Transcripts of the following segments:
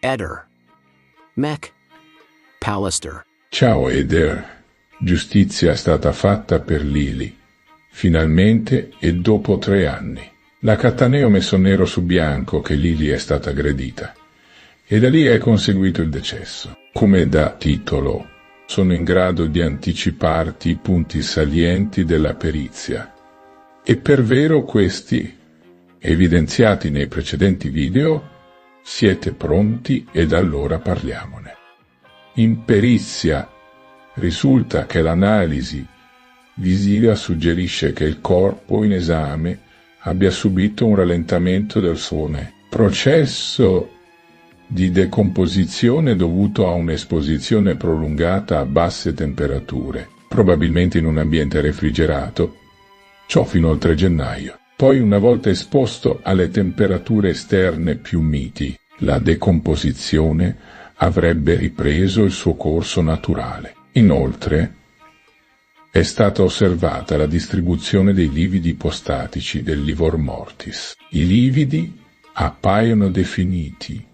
Eder. Mac. Pallister. Ciao Eder. Giustizia è stata fatta per Lily. Finalmente e dopo 3 anni. La Cattaneo ha messo nero su bianco che Lily è stata aggredita. E da lì è conseguito il decesso. Come da titolo, sono in grado di anticiparti i punti salienti della perizia. E per vero questi, evidenziati nei precedenti video, siete pronti ed allora parliamone. In perizia risulta che l'analisi visiva suggerisce che il corpo in esame abbia subito un rallentamento del suono. Processo di decomposizione dovuto a un'esposizione prolungata a basse temperature, probabilmente in un ambiente refrigerato, ciò fino al 3 gennaio. Poi, una volta esposto alle temperature esterne più miti, la decomposizione avrebbe ripreso il suo corso naturale. Inoltre, è stata osservata la distribuzione dei lividi ipostatici del livor mortis. I lividi appaiono definiti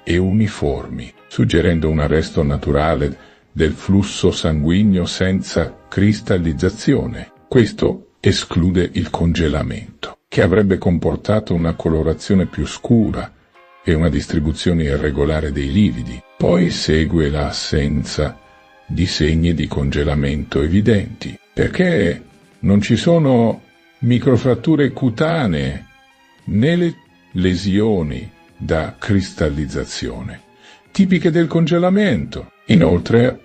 e uniformi, suggerendo un arresto naturale del flusso sanguigno senza cristallizzazione. Questo esclude il congelamento, che avrebbe comportato una colorazione più scura e una distribuzione irregolare dei lividi. Poi segue l'assenza di segni di congelamento evidenti, perché non ci sono microfratture cutanee né le lesioni da cristallizzazione, tipiche del congelamento. Inoltre,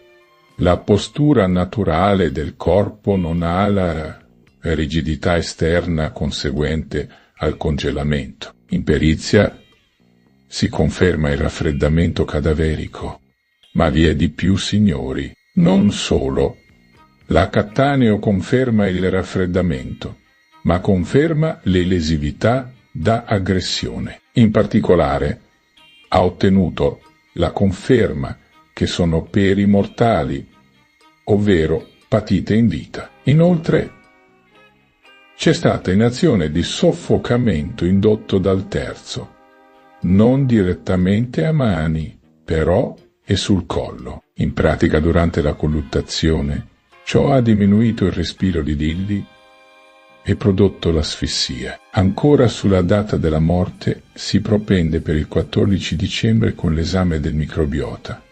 la postura naturale del corpo non ha la rigidità esterna conseguente al congelamento. In perizia si conferma il raffreddamento cadaverico. Ma vi è di più, signori. Non solo. La Cattaneo conferma il raffreddamento, ma conferma le lesività da aggressione. In particolare, ha ottenuto la conferma che sono perimortali, ovvero patite in vita. Inoltre, c'è stata inazione di soffocamento indotto dal terzo, non direttamente a mani, però e sul collo. In pratica, durante la colluttazione, ciò ha diminuito il respiro di Lily e prodotto l'asfissia. Ancora sulla data della morte si propende per il 14 dicembre con l'esame del microbiota,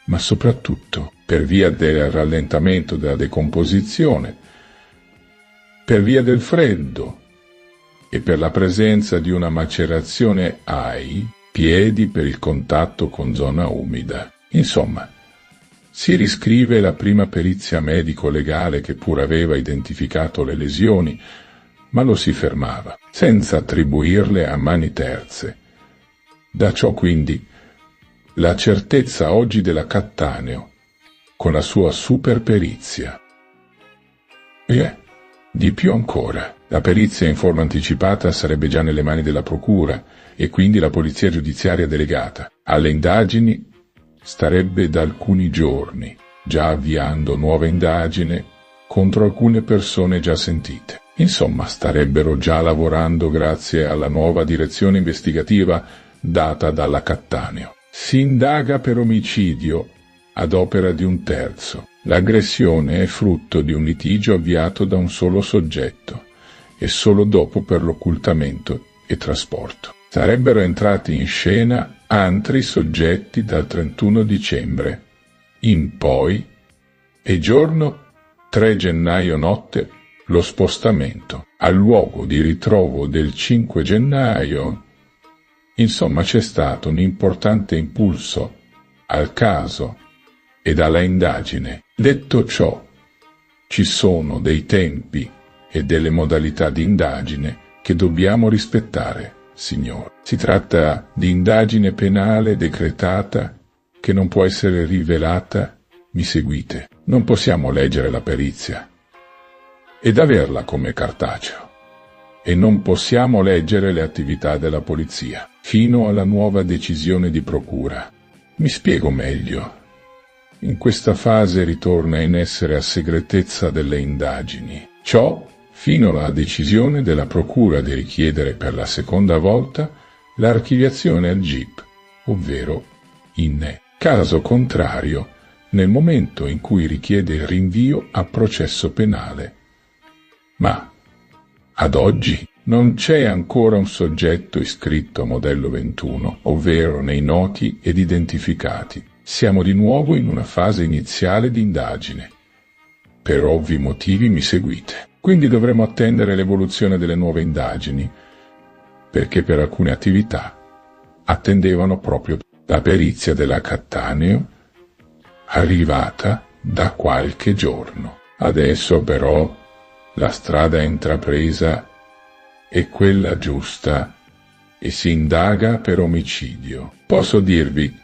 ma soprattutto per via del rallentamento della decomposizione, per via del freddo e per la presenza di una macerazione ai piedi per il contatto con zona umida. Insomma, si riscrive la prima perizia medico-legale che pur aveva identificato le lesioni, ma lo si fermava, senza attribuirle a mani terze. Da ciò quindi la certezza oggi della Cattaneo, con la sua superperizia. E di più ancora, la perizia in forma anticipata sarebbe già nelle mani della procura e quindi la polizia giudiziaria delegata alle indagini starebbe da alcuni giorni già avviando nuove indagini contro alcune persone già sentite. Insomma, starebbero già lavorando grazie alla nuova direzione investigativa data dalla Cattaneo. Si indaga per omicidio ad opera di un terzo. L'aggressione è frutto di un litigio avviato da un solo soggetto e solo dopo per l'occultamento e trasporto. Sarebbero entrati in scena altri soggetti dal 31 dicembre in poi e giorno 3 gennaio notte lo spostamento al luogo di ritrovo del 5 gennaio. Insomma, c'è stato un importante impulso al caso ed alla indagine. Detto ciò, ci sono dei tempi e delle modalità di indagine che dobbiamo rispettare, signori. Si tratta di indagine penale decretata che non può essere rivelata. Mi seguite? Non possiamo leggere la perizia ed averla come cartaceo. E non possiamo leggere le attività della polizia fino alla nuova decisione di procura. Mi spiego meglio. In questa fase ritorna in essere a segretezza delle indagini. Ciò fino alla decisione della procura di richiedere per la seconda volta l'archiviazione al GIP ovvero in caso contrario, nel momento in cui richiede il rinvio a processo penale. Ma ad oggi non c'è ancora un soggetto iscritto a modello 21, ovvero nei noti ed identificati. Siamo di nuovo in una fase iniziale di indagine. Per ovvi motivi mi seguite. Quindi dovremo attendere l'evoluzione delle nuove indagini, perché per alcune attività attendevano proprio la perizia della Cattaneo, arrivata da qualche giorno. Adesso però la strada intrapresa è quella giusta e si indaga per omicidio. Posso dirvi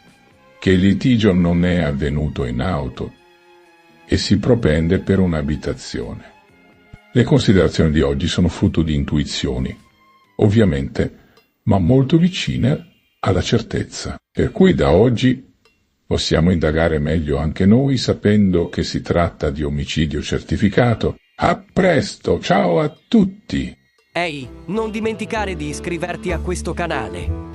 che il litigio non è avvenuto in auto e si propende per un'abitazione. Le considerazioni di oggi sono frutto di intuizioni, ovviamente, ma molto vicine alla certezza. Per cui da oggi possiamo indagare meglio anche noi, sapendo che si tratta di omicidio certificato. A presto, ciao a tutti! Ehi, non dimenticare di iscriverti a questo canale.